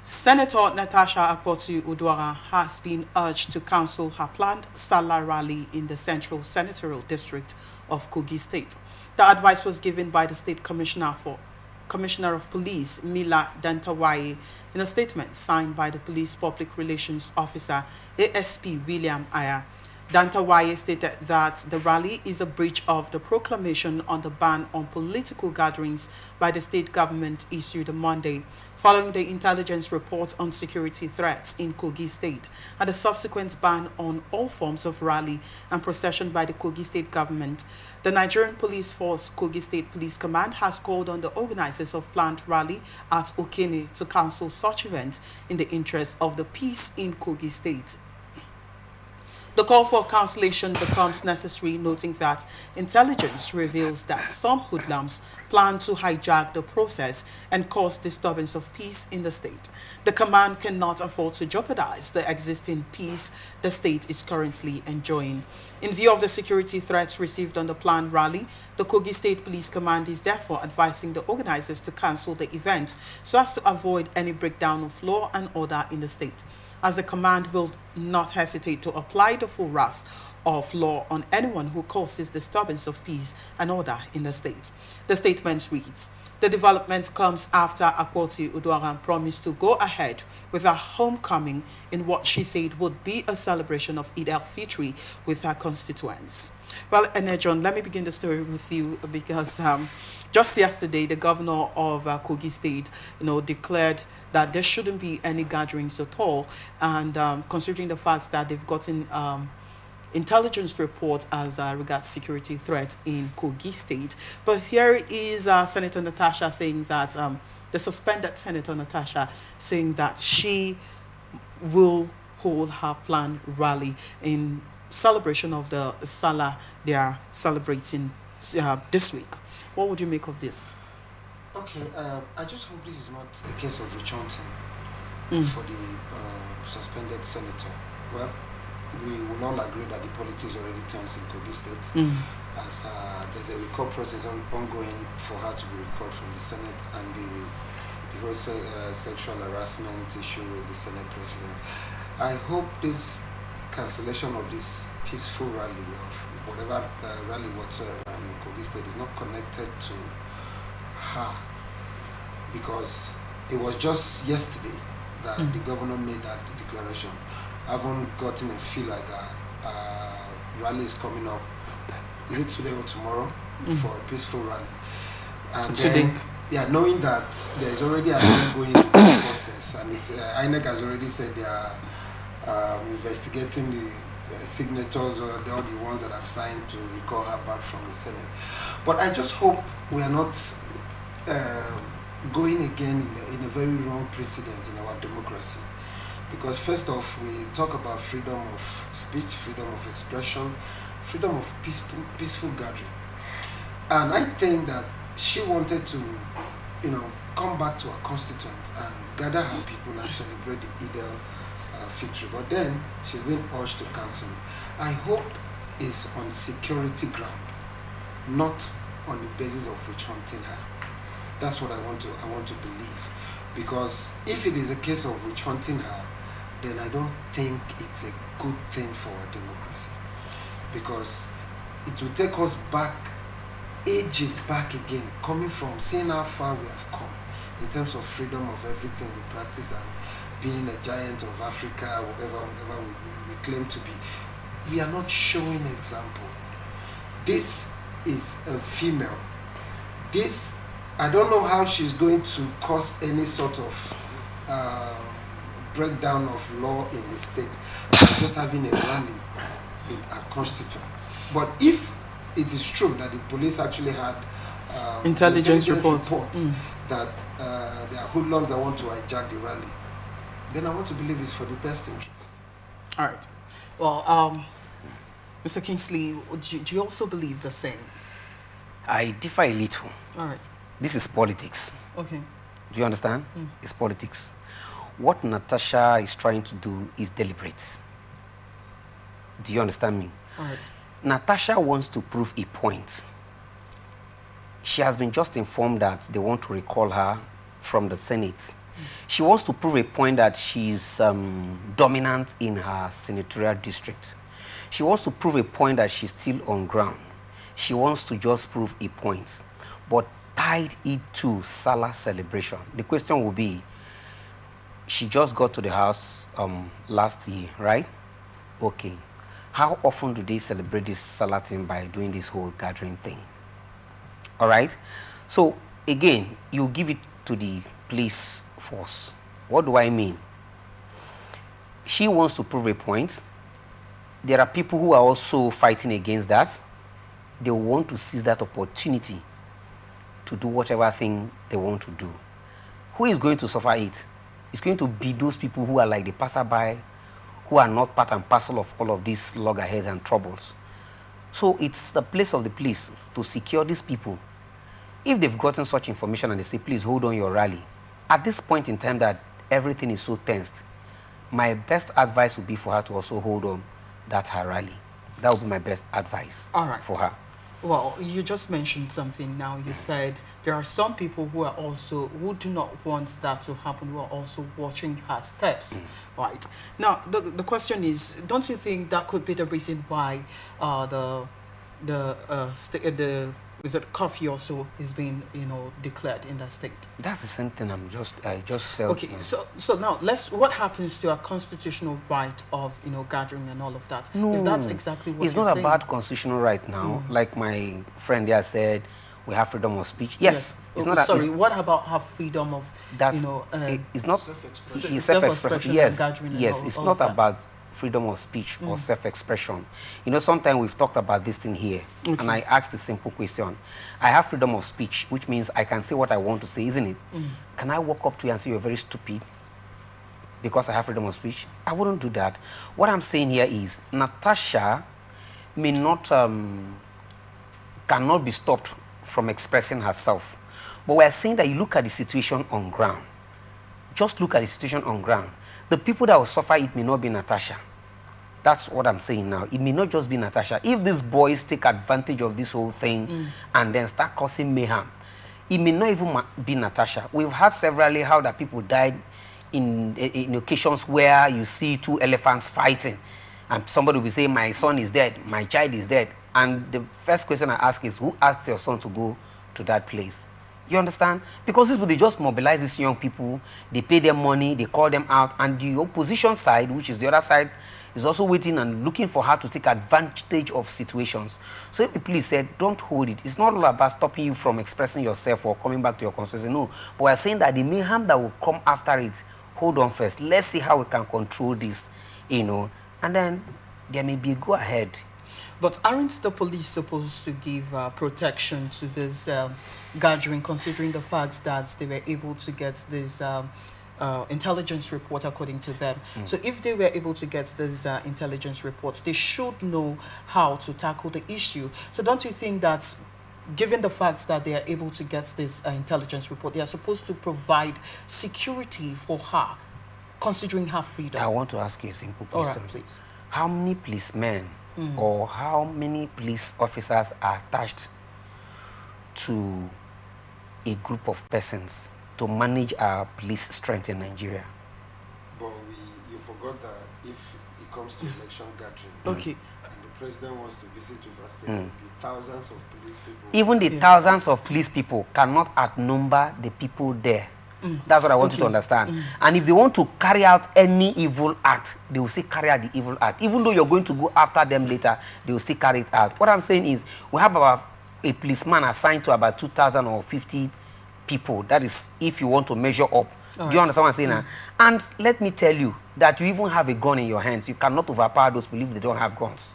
Senator Natasha Akpoti-Uduaghan has been urged to cancel her planned Sallah rally in the Central Senatorial District of Kogi State. The advice was given by the State Commissioner of Police, Mila Dantawaye, in a statement signed by the Police Public Relations Officer, ASP William Aya. Dantawaye stated that the rally is a breach of the proclamation on the ban on political gatherings by the state government issued on Monday, following the intelligence report on security threats in Kogi State and the subsequent ban on all forms of rally and procession by the Kogi State government. The Nigerian Police Force Kogi State Police Command has called on the organizers of planned rally at Okene to cancel such events in the interest of the peace in Kogi State. The call for cancellation becomes necessary, noting that intelligence reveals that some hoodlums plan to hijack the process and cause disturbance of peace in the state. The command cannot afford to jeopardize the existing peace the state is currently enjoying. In view of the security threats received on the planned rally, the Kogi State Police Command is therefore advising the organizers to cancel the event so as to avoid any breakdown of law and order in the state, as the command will not hesitate to apply the full wrath of law on anyone who causes disturbance of peace and order in the state. The statement reads, "The development comes after Akpoti-Uduaghan promised to go ahead with her homecoming in what she said would be a celebration of Eid al-Fitr with her constituents." Well, John, let me begin the story with you because just yesterday, the governor of Kogi State, declared that there shouldn't be any gatherings at all, and considering the fact that they've gotten intelligence report as regards security threat in Kogi State. But here is Senator Natasha saying that the suspended Senator Natasha saying that she will hold her planned rally in celebration of the Sallah they are celebrating this week. What would you make of this? Okay, I just hope this is not a case of witch hunting for the suspended senator. Well, we will all agree that the politics already turns in Kogi State, as there's a recall process ongoing for her to be recalled from the Senate, and the whole sexual harassment issue with the Senate president. I hope this cancellation of this peaceful rally of whatever rally whatsoever in Kogi State is not connected to her, because it was just yesterday that the governor made that declaration. I haven't gotten a feel like a rally is coming up. Is it today or tomorrow for a peaceful rally? And today. Yeah, knowing that there is already an ongoing process, and INEC has already said they are investigating the signatures or all the ones that have signed to recall her back from the Senate. But I just hope we are not going again in a very wrong precedent in our democracy. Because first off, we talk about freedom of speech, freedom of expression, freedom of peaceful gathering. And I think that she wanted to, come back to her constituents and gather her people and celebrate the Eid al-Fitr. But then she's been urged to cancel it. I hope it's on security ground, not on the basis of witch hunting her. That's what I want to believe. Because if it is a case of witch hunting her, then I don't think it's a good thing for our democracy. Because it will take us back, ages back again, coming from seeing how far we have come in terms of freedom of everything we practice and being a giant of Africa, whatever we claim to be. We are not showing example. This is a female. I don't know how she's going to cause any sort of breakdown of law in the state by just having a rally with our constituents. But if it is true that the police actually had intelligence reports that there are hoodlums that want to hijack the rally, then I want to believe it's for the best interest. All right. Well, Mr. Kingsley, do you also believe the same? I differ a little. All right. This is politics. Okay. Do you understand? It's politics. What Natasha is trying to do is deliberate. Do you understand me? All right. Natasha wants to prove a point. She has been just informed that they want to recall her from the Senate She wants to prove a point that she's dominant in her senatorial district. She wants to prove a point that she's still on ground. She wants to just prove a point, but tied it to Sallah celebration. The question will be, she just got to the house last year, right? Okay. How often do they celebrate this Sallah thing by doing this whole gathering thing? All right? So, again, you give it to the police force. What do I mean? She wants to prove a point. There are people who are also fighting against that. They want to seize that opportunity to do whatever thing they want to do. Who is going to suffer it? It's going to be those people who are like the passerby, who are not part and parcel of all of these loggerheads and troubles. So it's the place of the police to secure these people. If they've gotten such information and they say, please hold on your rally, at this point in time that everything is so tensed, my best advice would be for her to also hold on that her rally. That would be my best advice for her. Well, you just mentioned something now. You said there are some people who are also, who do not want that to happen, who are also watching her steps, right? Now, the question is, don't you think that could be the reason why is it curfew also is being, declared in that state? That's the same thing I just said. Okay, so now what happens to a constitutional right of, gathering and all of that? No, if that's exactly what it's not about constitutional right now. Like my friend there said, we have freedom of speech. Yes. It's not. Sorry, what about her freedom of, it's not self-expression. Yes, it's not about freedom of speech or self-expression. Sometimes we've talked about this thing here, and I asked the simple question. I have freedom of speech, which means I can say what I want to say, isn't it? Can I walk up to you and say you're very stupid because I have freedom of speech? I wouldn't do that. What I'm saying here is Natasha may not, cannot be stopped from expressing herself. But we're saying that you look at the situation on ground. Just look at the situation on ground. The people that will suffer it may not be Natasha. That's what I'm saying now. It may not just be Natasha. If these boys take advantage of this whole thing and then start causing mayhem, it may not even be Natasha. We've had severally how that people died in occasions where you see two elephants fighting and somebody will say, my son is dead, my child is dead. And the first question I ask is, who asked your son to go to that place? You understand? Because these people, they just mobilize these young people, they pay them money, they call them out, and the opposition side, which is the other side, is also waiting and looking for her to take advantage of situations. So if the police said, don't hold it, it's not all about stopping you from expressing yourself or coming back to your constituency, no. But we're saying that the mayhem that will come after it, hold on first, let's see how we can control this, and then there may be a go ahead. But aren't the police supposed to give protection to this gathering, considering the fact that they were able to get this intelligence report according to them? So if they were able to get this intelligence reports, they should know how to tackle the issue. So don't you think that, given the fact that they are able to get this intelligence report, they are supposed to provide security for her, considering her freedom? I want to ask you a simple question. All right, please. How many policemen or how many police officers are attached to a group of persons to manage our police strength in Nigeria? But you forgot that if it comes to election gathering, and the president wants to visit River State, there will be thousands of police people. Even the thousands of police people cannot outnumber the people there. That's what I want you to understand. And if they want to carry out any evil act, they will still carry out the evil act. Even though you're going to go after them later, they will still carry it out. What I'm saying is, we have about a policeman assigned to about 2,000 or 50 people. That is, if you want to measure up. Do you understand what I'm saying now? And let me tell you that you even have a gun in your hands. You cannot overpower those people if they don't have guns.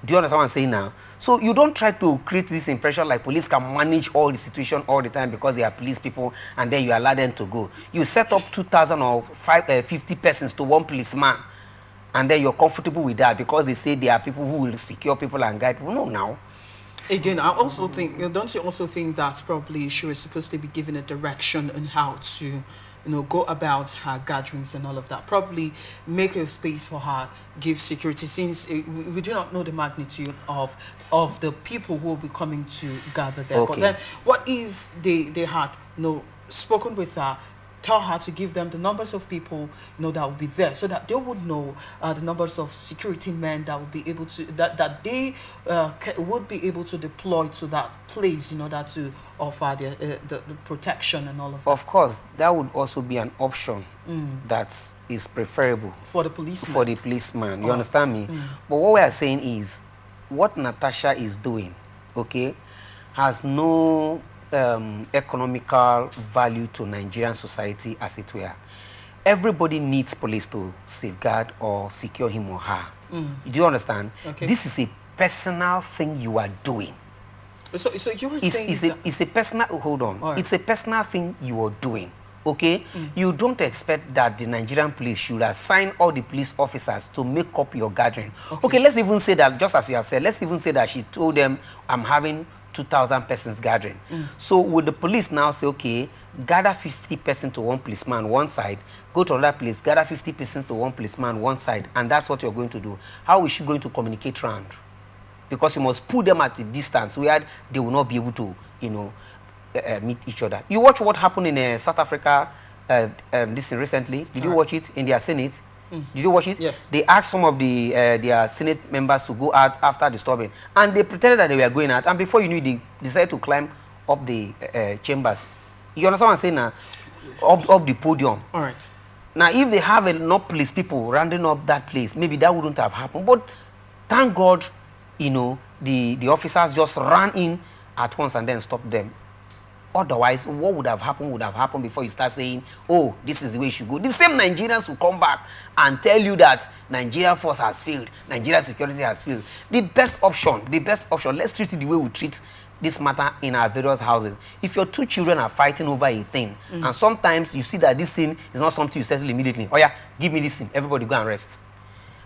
Do you understand what I'm saying now? So you don't try to create this impression like police can manage all the situation all the time because they are police people and then you allow them to go. You set up 2,000 or 50 persons to one policeman and then you're comfortable with that because they say they are people who will secure people and guide people. No, now. Again, I also think, don't you also think that probably she was supposed to be given a direction on how to, go about her gatherings and all of that? Probably make a space for her, give security, since we do not know the magnitude of the people who will be coming to gather there. But then, what if they had spoken with her, tell her to give them the numbers of people, that will be there, so that they would know the numbers of security men that would be able to that they would be able to deploy to that place in order to offer the protection and all of that. Of course, that would also be an option that is preferable for the policeman. For the policeman, you understand me? But what we are saying is, what Natasha is doing, okay, has no economical value to Nigerian society, as it were. Everybody needs police to safeguard or secure him or her. Do you understand? Okay. This is a personal thing you are doing. So you were saying it's a personal, hold on. Right. It's a personal thing you are doing, okay? You don't expect that the Nigerian police should assign all the police officers to make up your gathering. Okay, let's even say that, just as you have said, let's even say that she told them, I'm having 2,000 persons gathering. So would the police now say, okay, gather 50 persons to one policeman one side, go to another place, gather 50 persons to one policeman one side, and that's what you're going to do? How is she going to communicate round? Because you must put them at a distance where they will not be able to, meet each other. You watch what happened in South Africa this recently. Did you watch it in their Senate? Did you watch it? Yes. They asked some of their Senate members to go out after the storming, and they pretended that they were going out, and before you knew it, they decided to climb up the chambers. You understand what I'm saying now? Up the podium. All right. Now, if they have enough police people rounding up that place, maybe that wouldn't have happened. But thank God, the officers just ran in at once and then stopped them. Otherwise, what would have happened before you start saying, oh, this is the way you should go. The same Nigerians will come back and tell you that Nigeria force has failed, Nigeria security has failed. The best option, let's treat it the way we treat this matter in our various houses. If your two children are fighting over a thing, and sometimes you see that this thing is not something you settle immediately. Oh yeah, give me this thing, everybody go and rest.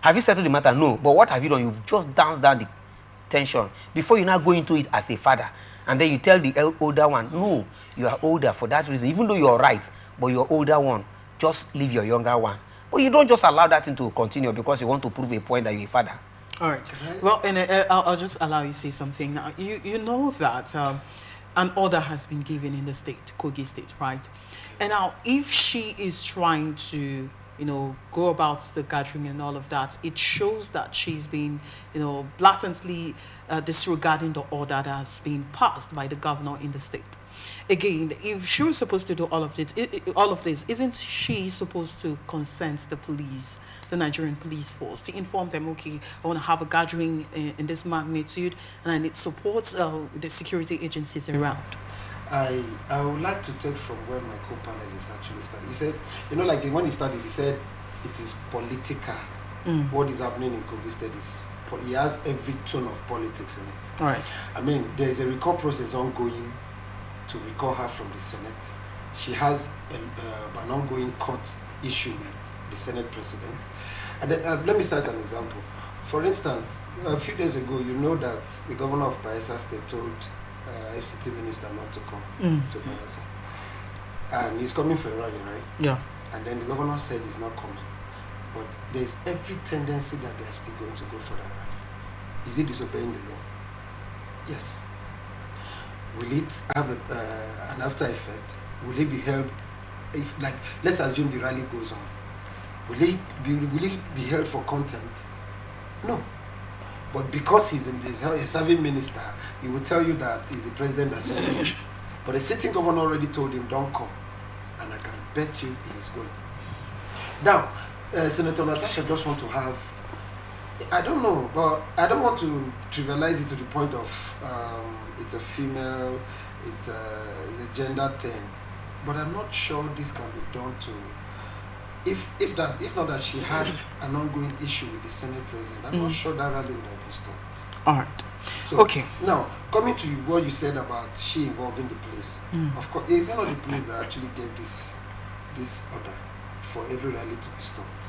Have you settled the matter? No. But what have you done? You've just danced down the tension before you now go into it as a father. And then you tell the older one, no, you are older for that reason. Even though you're right, but you're older one, just leave your younger one. But you don't just allow that thing to continue because you want to prove a point that you're a father. All right. Well, and I'll just allow you to say something. Now, you know that an order has been given in the state, Kogi State, right? And now, if she is trying to, go about the gathering and all of that, it shows that she's been, blatantly disregarding the order that has been passed by the governor in the state. Again, if she was supposed to do all of this, isn't she supposed to consent the police, the Nigerian police force, to inform them, okay, I want to have a gathering in this magnitude, and I need support the security agencies around? I would like to take from where my co-panelist actually started. He said, like when he started, he said it is political. What is happening in Kogi State is, he has every tone of politics in it. All right. I mean, there's a recall process ongoing to recall her from the Senate. She has an ongoing court issue with the Senate president. And then, let me cite an example. For instance, a few days ago, that the governor of Bayelsa State told FCT minister not to come to Bayelsa. And he's coming for a rally, right? Yeah. And then the governor said he's not coming. But there's every tendency that they're still going to go for that rally. Is he disobeying the law? Yes. Will it have an after effect? Will it be held, let's assume the rally goes on. Will it be held for contempt? No. But because he's a serving minister, he will tell you that he's the president that sent him. But the sitting governor already told him, don't come. And I can bet you he's going. Now, Senator Natasha just want to have, I don't know, but I don't want to trivialize it to the point of it's a female, it's a gender thing. But I'm not sure this can be done to, if not that she had an ongoing issue with the Senate president, I'm not sure that rally would have been stopped. All right. So, okay. Now, coming to what you said about she involving the police, of course, it's not the police that actually gave this order for every rally to be stopped.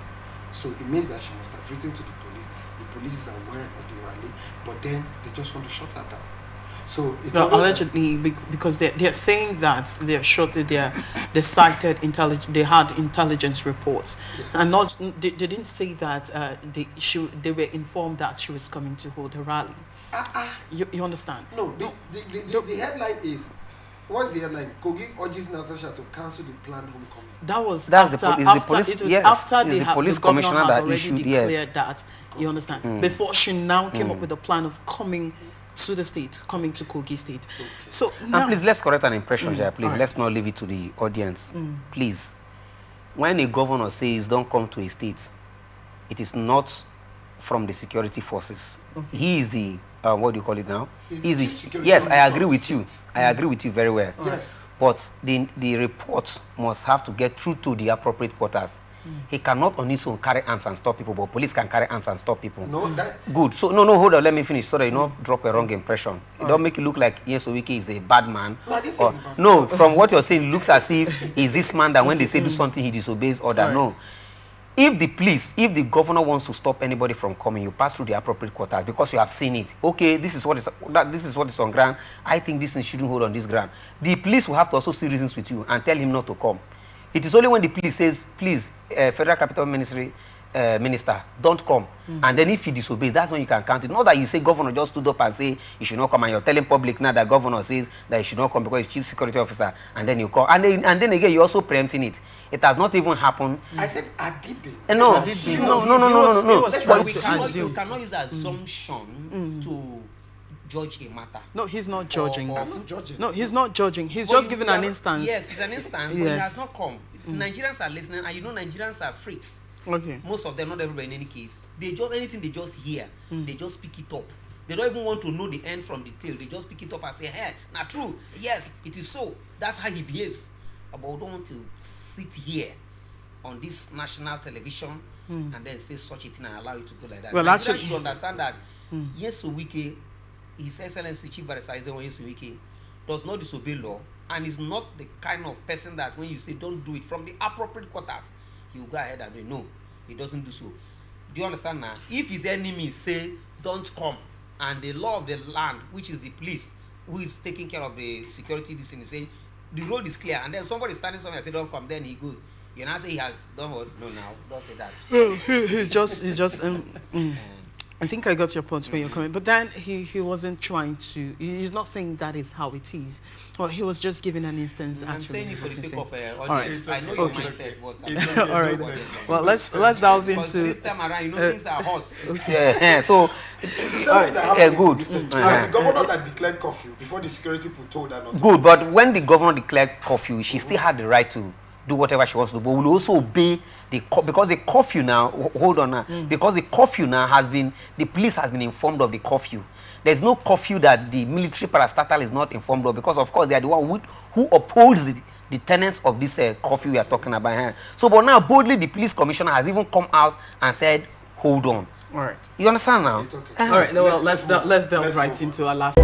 So it means that she must have written to the police. The police is aware of the rally, but then they just want to shut her down. So allegedly, because they're saying that they cited they had intelligence reports, and they didn't say that they were informed that she was coming to hold a rally. You understand? No, the headline is What's the headline? Kogi urges Natasha to cancel the planned homecoming. That's after the police commissioner that already issued declared that. You understand? Before she now came up with a plan of coming to the state, coming to Kogi State. Okay. So now, and please, let's correct an impression here. Please, let's not leave it to the audience. Please, when a governor says don't come to a state, it is not from the security forces. He is the what do you call it now? Yes, I agree with you. I agree with you very well. Yes. But the report must have to get through to the appropriate quarters. He cannot on his own carry arms and stop people, but police can carry arms and stop people. No, that... Good. So, no, hold on, let me finish so that you don't drop a wrong impression. It don't make it look like Yesowike is a bad man. No, from what you're saying, it looks as if he's this man that when they say do something, he disobeys order. No. If the governor wants to stop anybody from coming, you pass through the appropriate quarters because you have seen it. Okay, this is what is on ground. I think this thing shouldn't hold on this ground. The police will have to also see reasons with you and tell him not to come. It is only when the police says, please, Federal Capital Ministry Minister, don't come. And then if he disobeys, that's when you can count it. Not that you say governor just stood up and say you should not come, and you're telling public now that governor says that you should not come because he's chief security officer, and then you call. And then again, you're also preempting it. It has not even happened. I said Adibe. No. You cannot use assumption to judge a matter. No, he's not judging. I'm not judging. No, he's not judging. He's just giving an instance. Yes, it's an instance, but it has not come. Nigerians are listening, and you know Nigerians are freaks. Okay. Most of them, not everybody in any case. They just, anything they just hear, they just pick it up. They don't even want to know the end from the tail. They just pick it up and say, hey, not true. Yes, it is so. That's how he behaves. But we don't want to sit here on this national television and then say such a thing and allow it to go like that. Well, Nigerians actually, should understand that Yesowike, His Excellency Chief Barrister Yesowike, does not disobey law and is not the kind of person that when you say don't do it from the appropriate quarters, he will go ahead and say no, he doesn't do so. Do you understand now? If his enemies say don't come, and the law of the land, which is the police, who is taking care of the security, this thing is saying the road is clear, and then somebody standing somewhere and say don't come, then he goes. You now say he has done what? No, now don't say that. He's just. I think I got your point when you're coming, but then he wasn't trying to. He's not saying that is how it is. Well, he was just giving an instance. I'm actually, saying it for the sake of Right. audience. I know your mindset, but all right. Well, let's delve into. This time around, you know things are hot. So, good. The governor that declared curfew before the security people told her not to. Good, but when the governor declared curfew, she still had the right to do whatever she wants to do, but will also obey because the curfew now, hold on now, because the curfew now has been, the police has been informed of the curfew. There's no curfew that the military parastatal is not informed of, because of course they are the one who upholds the tenets of this curfew we are talking about here. So, but now boldly the police commissioner has even come out and said, hold on. All right. You understand now? It's okay. All right. Well, let's delve right into our last.